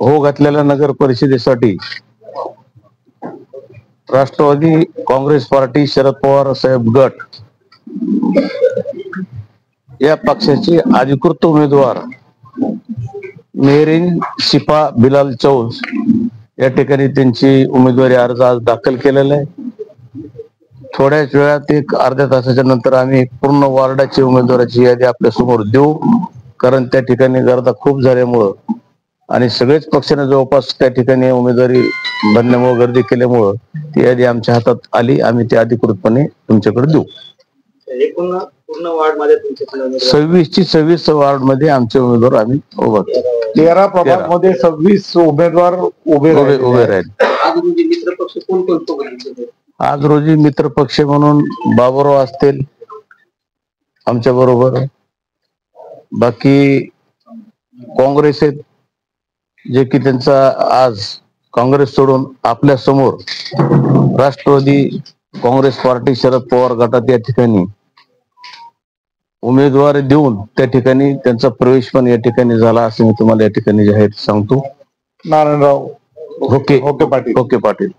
हो घातलेल्या नगर परिषदेसाठी राष्ट्रवादी काँग्रेस पार्टी शरद पवार साहेब गट या पक्षाचे अधिकृत उमेदवार मेहरीन शिपा बिलाल चौस या ठिकाणी त्यांची उमेदवारी अर्ज आज दाखल केलेला आहे. थोड्याच वेळात एक अर्ध्या तासाच्या नंतर आम्ही पूर्ण वार्डाची उमेदवाराची यादी आपल्या समोर देऊ, कारण त्या ठिकाणी गर्दा खूप झाल्यामुळं आणि सगळेच पक्षाने जवळपास त्या ठिकाणी उमेदवारी भरण्यामुळे गर्दी केल्यामुळं ती यादी आमच्या हातात आली. आम्ही ती अधिकृतपणे तुमच्याकडे देऊ. पूर्ण वार्ड मध्ये 26 वार्ड मध्ये आमचे उमेदवार आम्ही उभा 13 प्रभाग मध्ये 26 उमेदवार उभे राहिले. आज रोजी मित्र पक्ष म्हणून बाबुराव असतील आमच्या बरोबर, बाकी काँग्रेस आहेत जे की त्यांचा आज काँग्रेस सोडून आपल्या समोर राष्ट्रवादी काँग्रेस पार्टी शरद पवार गटात या ठिकाणी उमेदवार देऊन त्या ठिकाणी त्यांचा प्रवेश पण या ठिकाणी झाला असं मी तुम्हाला या ठिकाणी जाहीर सांगतो. नारायणराव होके पाटील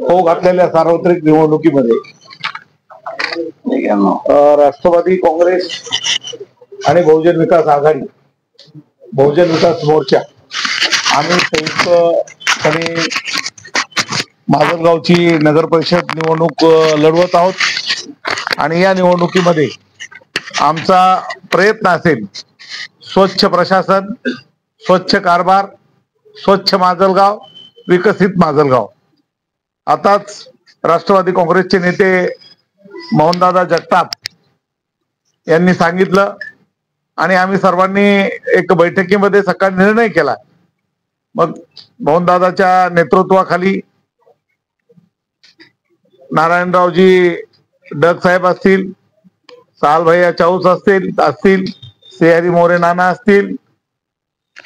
हो घातलेल्या सार्वत्रिक निवडणुकीमध्ये राष्ट्रवादी काँग्रेस आणि बहुजन विकास आघाडी, बहुजन विकास मोर्चा आम्ही संयुक्तपणे माजलगावची नगर परिषद निवडणूक लढवत आहोत आणि या निवडणुकीमध्ये आमचा प्रयत्न असेल स्वच्छ प्रशासन, स्वच्छ कारभार, स्वच्छ माजलगाव, विकसित माजलगाव. आताच राष्ट्रवादी काँग्रेसचे नेते मोहनदादा जगताप यांनी सांगितलं आणि आम्ही सर्वांनी एक बैठकीमध्ये सकाळी निर्णय केला. मग मोहनदादाच्या नेतृत्वाखाली नारायणरावजी डग साहेब असतील, सालभैया चौस असतील, सेहरी मोरे नाना असतील,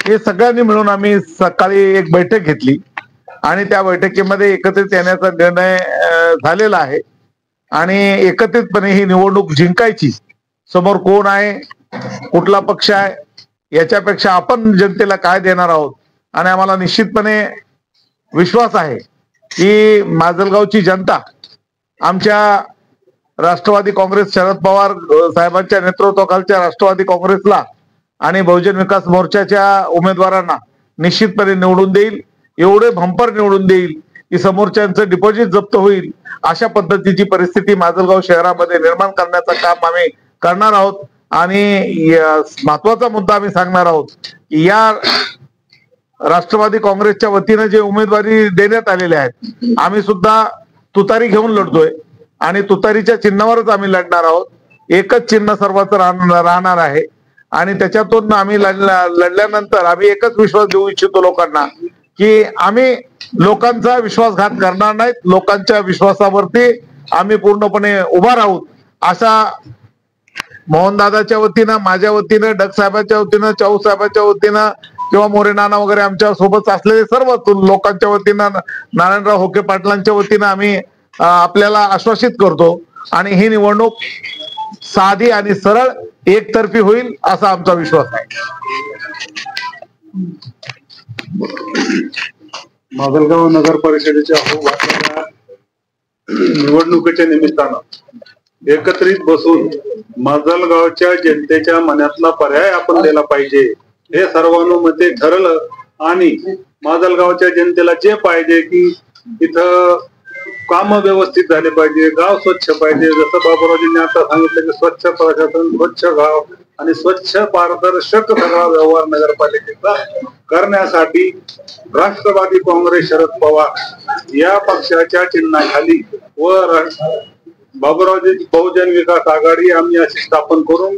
हे सगळ्यांनी मिळून आम्ही सकाळी एक बैठक घेतली आणि त्या बैठकीमध्ये एकत्रित येण्याचा निर्णय झालेला आहे आणि एकत्रितपणे ही निवडणूक जिंकायची. समोर कोण आहे, कुठला पक्ष आहे याच्यापेक्षा आपण जनतेला काय देणार आहोत आणि आम्हाला निश्चितपणे विश्वास आहे की माजलगावची जनता आमच्या राष्ट्रवादी काँग्रेस शरद पवार साहेबांच्या नेतृत्वाखालच्या राष्ट्रवादी काँग्रेसला आणि बहुजन विकास मोर्चाच्या उमेदवारांना निश्चितपणे निवडून देईल. एवढे भंपर निवडून देईल की समोरच्यांचं डिपॉझिट जप्त होईल. अशा पद्धतीची परिस्थिती माजलगाव शहरामध्ये निर्माण करण्याचं काम आम्ही करणार आहोत आणि महत्वाचा मुद्दा आम्ही सांगणार आहोत की या राष्ट्रवादी काँग्रेसच्या वतीने जे उमेदवारी देण्यात आलेले आहेत आम्ही सुद्धा तुतारी घेऊन लढतोय आणि तुतारीच्या चिन्हावरच आम्ही लढणार आहोत. एकच चिन्ह सर्वांचं राहणार आहे आणि त्याच्यातून आम्ही लढल्यानंतर आम्ही एकच विश्वास देऊ इच्छितो लोकांना की आम्ही लोकांचा विश्वासघात करणार नाहीत. लोकांच्या विश्वासावरती आम्ही पूर्णपणे उभा राहू. अशा मोहनदादाच्या वतीनं, माझ्या वतीनं, डग साहेबांच्या वतीनं, चौस साहेबांच्या वतीनं किंवा मोरे नाना वगैरे आमच्या सोबत असलेले सर्व लोकांच्या वतीनं, नारायणराव होके पाटलांच्या वतीनं आम्ही आपल्याला आश्वासित करतो आणि ही निवडणूक साधी आणि सरळ एकतर्फी होईल असा आमचा विश्वास आहे. माजलगाव नगर परिषदेच्या निवडणुकीच्या निमित्तानं एकत्रित बसून माजलगावच्या जनतेच्या मनातला पर्याय आपण दिला पाहिजे हे सर्वानुमते ठरलं आणि माजलगावच्या जनतेला जे पाहिजे की इथं काम व्यवस्थित झाले पाहिजे, गाव स्वच्छ पाहिजे, जसं बाबुरावजींनी आता सांगितलं की स्वच्छ प्रशासन, स्वच्छ गाव आणि स्वच्छ पारदर्शक सगळा व्यवहार नगरपालिकेचा करण्यासाठी राष्ट्रवादी काँग्रेस शरद पवार या पक्षाच्या चिन्हाखाली व बाबुरावजी बहुजन विकास आघाडी आम्ही अशी स्थापन करून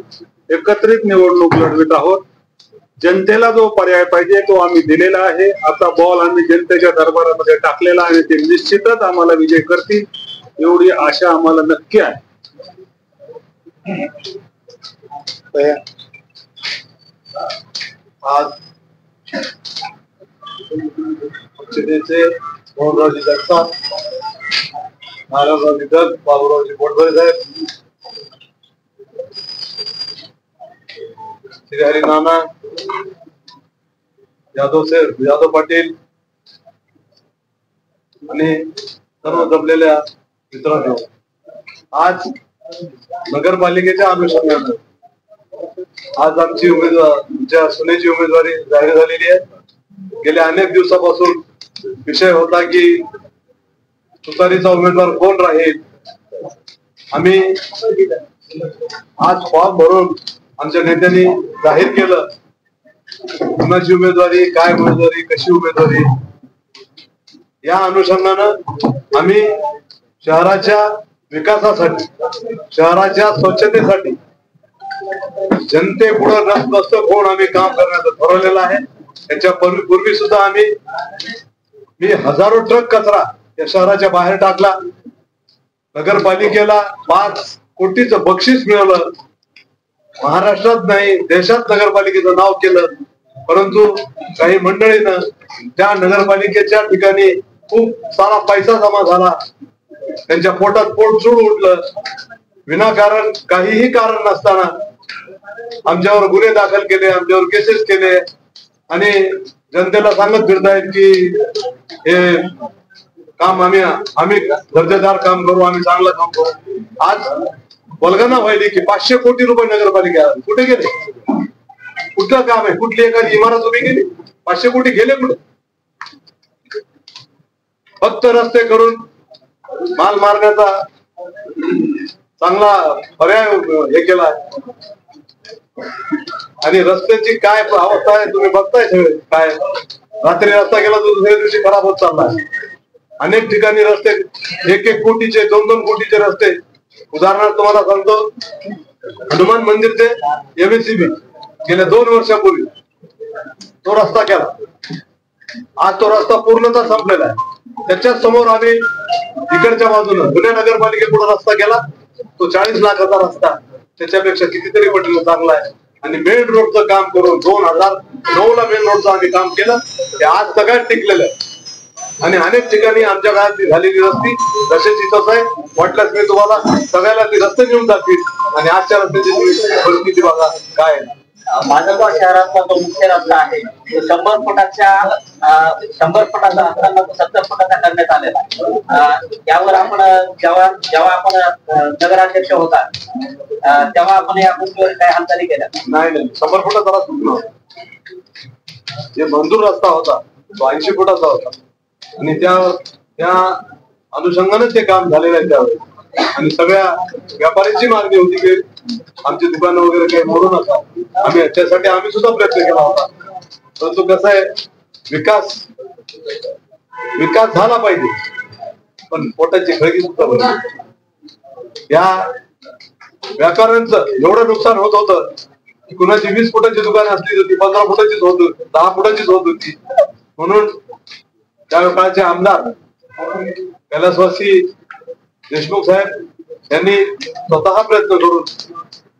एकत्रित निवडणूक लढवित आहोत. जनतेला जो पर्याय पाहिजे तो आम्ही दिलेला आहे. आता बॉल आम्ही जनतेच्या दरबारामध्ये टाकलेला आणि ते निश्चितच आम्हाला विजय करतील एवढी आशा आम्हाला नक्की आहे. आज पक्षाचे मोहनरावजी जगताप नारायणराव निधन, बाबूरावजी बोडदरे साहेब, श्री हरी नाना, यादव पाटील आणि सर्व जमलेल्या मित्रांनो, आज नगरपालिकेच्या अनुषंगाने आज आमची सुनेची उमेदवारी जाहीर झालेली आहे. गेल्या अनेक दिवसापासून विषय होता की तुतारीचा उमेदवार कोण राहील. आम्ही आज फॉर्म भरून आमच्या नेत्यांनी जाहीर केलं कुणाची उमेदवारी, काय उमेदवारी, कशी उमेदवारी. या अनुषंगानं आम्ही शहराच्या विकासासाठी, शहराच्या स्वच्छतेसाठी जनतेपुढे नसतं कोण आम्ही काम करण्याचं ठरवलेलं आहे. त्याच्या पूर्वी सुद्धा मी हजारो ट्रक कचरा या शहराच्या बाहेर टाकला. नगरपालिकेला 5 कोटीचं बक्षीस मिळवलं. महाराष्ट्रात नाही देशात नगरपालिकेचं नाव केलं. परंतु काही मंडळीनं त्या नगरपालिकेच्या ठिकाणी खूप सारा पैसा जमा झाला. त्यांच्या पोटात पोटचूळ उठलं. विनाकारण काहीही कारण नसताना आमच्यावर गुन्हे दाखल केले, आमच्यावर केसेस केले आणि जनतेला सांगत फिरतायत की हे काम आम्ही दर्जेदार काम करू, आम्ही चांगलं काम करू. आज वल्गना व्हायली की 500 कोटी रुपये नगरपालिका कुठे गेले? कुठलं काम आहे? कुठली एखादी इमारत उभी केली? 500 कोटी गेले कुठे? फक्त रस्ते करून माल मारण्याचा चांगला पर्याय हे केला आणि रस्त्याची काय अवस्था आहे तुम्ही बघताय सगळे. काय रात्री रस्ता गेला तर दुसऱ्या दिवशी खराब होत चालला. अनेक ठिकाणी रस्ते 1-1 कोटीचे 2-2 कोटीचे रस्ते. उदाहरणार्थ तुम्हाला सांगतो, हनुमान मंदिर ते MSCB गेल्या 2 वर्षापूर्वी तो रस्ता केला. आज तो रस्ता पूर्णतः संपलेला आहे. त्याच्या समोर आम्ही इकडच्या बाजूनं पुणे नगरपालिकेपुढे रस्ता केला. तो 40 लाखाचा रस्ता त्याच्यापेक्षा कितीतरी पटीने चांगला आहे. आणि मेन रोडचं काम करून 2009 ला मेन रोडचं आम्ही काम केलं. ते आज सगळ्यात टिकलेलं आहे. आणि अनेक ठिकाणी आमच्या काळात झालेली रस्ती तशीच इथंच आहे. वाटल्यास मी तुम्हाला सगळ्याला ती रस्ते घेऊन जातील आणि आजच्या रस्त्याची परिस्थिती बघा काय आहे. माजलगाव शहरातला जो मुख्य रस्ता आहे तो 100 फुटाचा असताना तो 70 फुटाचा करण्यात आलेला. यावर आपण जेव्हा आपण नगराध्यक्ष होता तेव्हा आपण या गोष्टीवर काय हालचाली केल्या? नाही 100 फुटाचा रस्ता जे मंजूर रस्ता होता तो 80 फुटाचा होता आणि त्या अनुषंगाने ते काम झालेलं आहे त्यावेळी. आणि सगळ्या व्यापाऱ्यांची मागणी होती की आमची दुकानं वगैरे काही मोडू नका. आम्ही याच्यासाठी आम्ही सुद्धा प्रयत्न केला होता. परंतु कसं आहे, विकास झाला पाहिजे पण पोटाची खळगी सुद्धा भरली. या व्यापाऱ्यांचं एवढं नुकसान होत होतं की कुणाची 20 फुटाची दुकान असली तर ती 15 फुटाचीच होत होती, 10 फुटाचीच होत होती. म्हणून त्या काळचे आमदार कैलासवासी देशमुख साहेब यांनी स्वतः प्रयत्न करून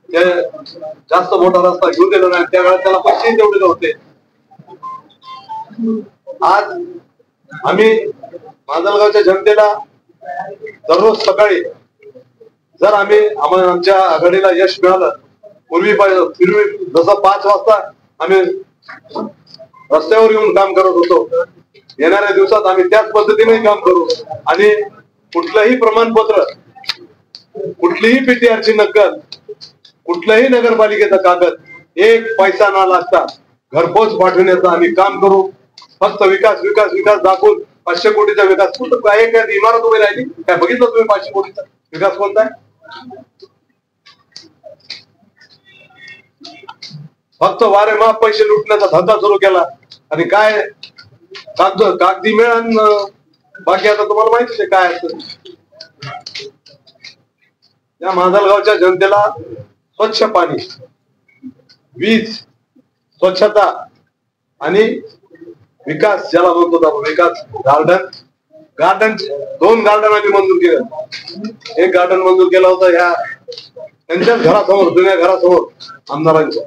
ते जास्त मोठा रस्ता घेऊन दिला नाही. त्या वेळेस त्याला पैसेही तेवढे नव्हते. आज आम्ही माजलगावच्या जनतेला दररोज सकाळी जर आमच्या आघाडीला यश मिळालं, पूर्वी जसं 5 वाजता आम्ही रस्त्यावर येऊन काम करत होतो, येणाऱ्या दिवसात आम्ही त्याच पद्धतीने काम करू. आणि कुठलंही प्रमाणपत्र, कुठलीही PTR ची नक्कल, कुठल्याही नगरपालिकेचा कागद, 1 पैसा न लागता घरपोच पाठवण्याचं आम्ही काम करू. फक्त विकास विकास विकास दाखवून 500 कोटीचा विकास कुठं काय इमारत उभी राहिली काय बघितलं तुम्ही? 500 कोटीचा विकास कोणता आहे? फक्त वारेमाप पैसे लुटण्याचा धंदा सुरू केला. आणि काय कागदी मिळण बाकी आता तुम्हाला माहितीच आहे काय असतं. या माजलगावच्या जनतेला स्वच्छ पाणी, वीज, स्वच्छता आणि विकास ज्याला म्हणतो आपण विकास, गार्डन 2 गार्डन आम्ही मंजूर केलं. एक गार्डन मंजूर केला होता ह्या त्यांच्याच घरासमोर, जुन्या घरासमोर आमदारांच्या.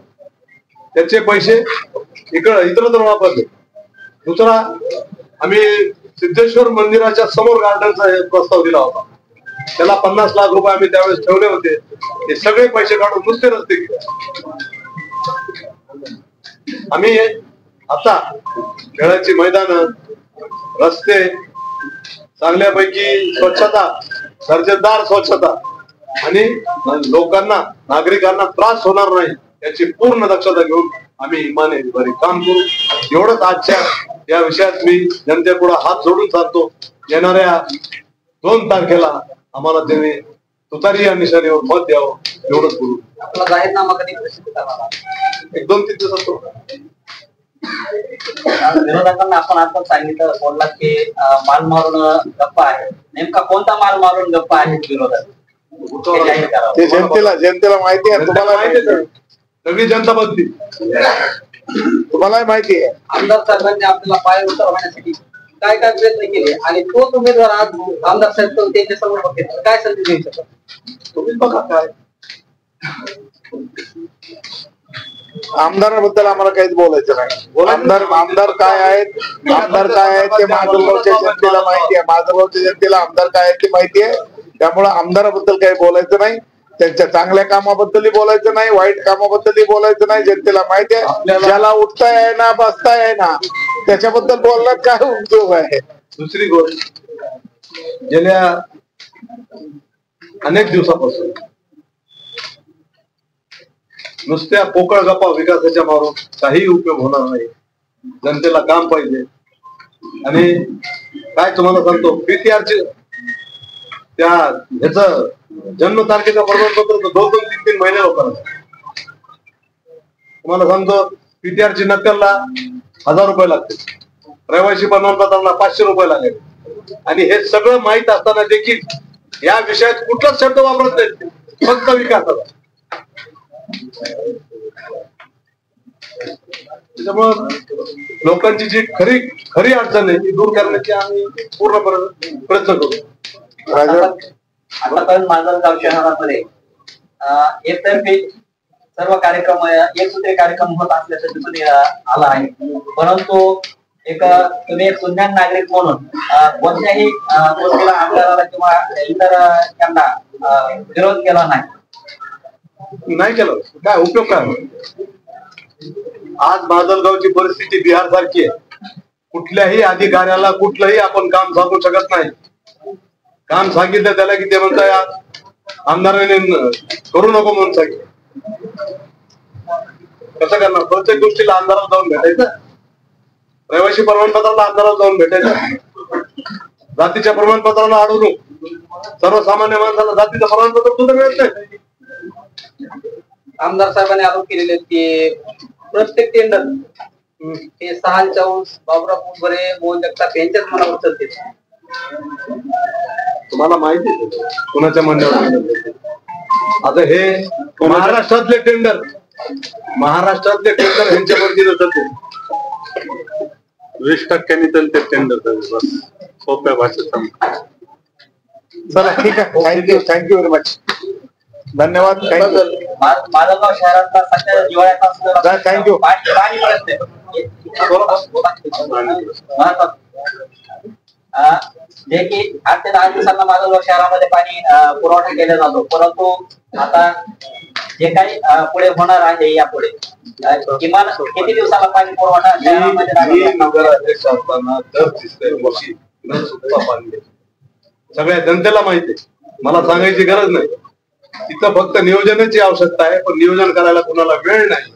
त्याचे पैसे इतर वापरले. दुसरा आम्ही सिद्धेश्वर मंदिराच्या समोर गार्डनचा प्रस्ताव दिला होता. त्याला 50 लाख रुपये आम्ही त्यावेळेस ठेवले होते. ते सगळे पैसे काढून नुसते रस्ते केले. आम्ही आता खेळाची मैदान, रस्ते, चांगल्यापैकी स्वच्छता, दर्जेदार स्वच्छता आणि लोकांना, नागरिकांना त्रास होणार नाही याची पूर्ण दक्षता घेऊन आम्ही इमानदारी काम करू. एवढंच आजच्या या विषयात मी जनतेपुढे हात जोडून सांगतो. येणाऱ्या 2 तारखेला आम्हाला त्यांनी तुतारी या निशाणीवर मत द्यावं, एवढंच बोलू. आपला जाहीरनामा कधी प्रसिद्ध करणार? 1-2-3 दिवसात. विरोधकांना आपण आता सांगितलं, बोलला की माल मारून गप्पा आहे. नेमका कोणता माल मारून गप्पा आहे विरोधक? ते जनतेला माहिती आहे. तुम्हाला माहिती आहे, सगळी जनता बघती, तुम्हालाही माहिती आहे. आमदार साहेबांनी आपल्याला पाय उतरवण्यासाठी काय काय प्रयत्न केले आणि तोच उमेदवार आज आमदार साहेब त्यांच्या समोर बघते, काय संधी देऊ शकतो? तुम्ही बघा काय. आमदाराबद्दल आम्हाला काहीच बोलायचं नाही. आमदार काय आहेत ते माजलगावच्या जनतेला माहिती आहे. माजलगावच्या जनतेला आमदार काय आहेत ते माहिती आहे. त्यामुळे आमदाराबद्दल काही बोलायचं नाही. त्यांच्या चांगल्या कामाबद्दलही बोलायचं नाही, वाईट कामाबद्दलही बोलायचं नाही. जनतेला माहिती आहे. ज्याला उठता येईना, बसता येईना, त्याच्याबद्दल बोलण्यात काय उपयोग आहे? दुसरी गोष्ट, गेल्या अनेक दिवसापासून नुसत्या पोकळ गप्पा विकासाच्या मारून काही उपयोग होणार नाही. जनतेला काम पाहिजे. आणि काय तुम्हाला सांगतो, पीटीआरचे त्या ह्याच जन्म तारखेचं प्रमाणपत्र 2-3 महिने लोकांना. तुम्हाला सांगतो, पीटीआरची नक्कलला 1000 रुपये लागते, रहिवासी प्रमाणपत्राला 500 रुपये लागेल. आणि हे सगळं माहीत असताना देखील या विषयात कुठलाच शब्द वापरत नाही, फक्त विकासाचा. त्याच्यामुळं लोकांची जी खरी अडचण आहे ती दूर करण्याची आम्ही पूर्णपणे प्रयत्न करू. आतापर्यंत माजलगाव शहरामध्ये एकतर्फी सर्व कार्यक्रम, एकसूत्री कार्यक्रम होत असल्याचं दिसून आला आहे. परंतु तुम्ही एक सुज्ञान नागरिक म्हणून कोणत्याही गोष्टीला आमदाराला किंवा इतर त्यांना विरोध केला नाही केलं. काय उपयोग काय? आज माजलगावची परिस्थिती बिहार सारखी आहे. कुठल्याही अधिकाऱ्याला कुठलंही आपण काम सांगू शकत नाही. काम सांगितलं त्याला की ते म्हणताय आमदाराने करू नको म्हणून सांगितलं. कसं करणार? प्रत्येक गोष्टीला आमदाराला जाऊन भेटायचं, रहिवासी प्रमाणपत्राला आमदाराला जाऊन भेटायचं, जातीच्या प्रमाणपत्राला अडवून सर्वसामान्य माणसाला जातीचं प्रमाणपत्र सुद्धा मिळत नाही. आमदार साहेबांनी आरोप केलेले की प्रत्येक टेंडर हे सहान चाऊस, बाबुराव मुंबरे, मोहन जगताप यांच्याच मनावर चलते. तुम्हाला माहिती आहे कुणाच्या म्हणण्यावर? आता हे महाराष्ट्रातले टेंडर ह्यांच्या मर्जीने चालते. 20% चालते टेंडर. सोप्या भाषेत. चला ठीक आहे. Thank you very much. धन्यवाद. माजलगाव शहरातला सध्या हिवाळ्याचा थँक्यू. पाणी प्रश्न जे की 8 ते 10 दिवसांना माजलगाव शहरामध्ये पाणी पुरवठा केला जातो. परंतु आता जे काही पुढे होणार आहे यापुढे किमान किती दिवसाला पाणी पुरवठा शहरामध्ये नगराध्यक्ष असताना दर 3 वर्षी न चुकता पाणी सगळ्या जनतेला माहिती आहे. मला सांगायची गरज नाही. तिथं फक्त नियोजनाची आवश्यकता आहे, पण नियोजन करायला कुणाला वेळ नाही.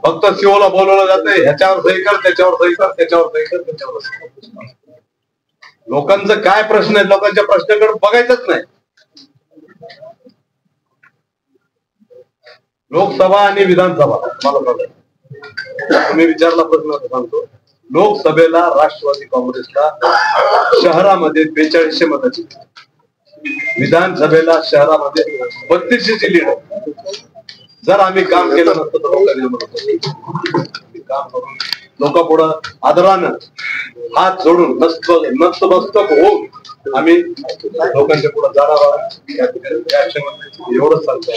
फक्त सीओला बोलवलं जातंय, ह्याच्यावर सही कर, त्याच्यावर सही कर, त्याच्यावर सही कर, त्याच्यावर सही कर. लोकांचं काय प्रश्न आहे, लोकांच्या प्रश्नाकडे बघायचंच नाही. लोकसभा आणि विधानसभा मला बघा, तुम्ही विचारला प्रश्न सांगतो. लोकसभेला राष्ट्रवादी काँग्रेसला शहरामध्ये 4200 मताची, विधानसभेला शहरामध्ये 3200ची लीड. जर आम्ही काम केलं नसतं तर लोकांनी काम करून लोकांपुढं आदरानं हात जोडून नतमस्तक होऊन आम्ही लोकांच्या पुढे जाणार आहोत. एवढंच सांगतो.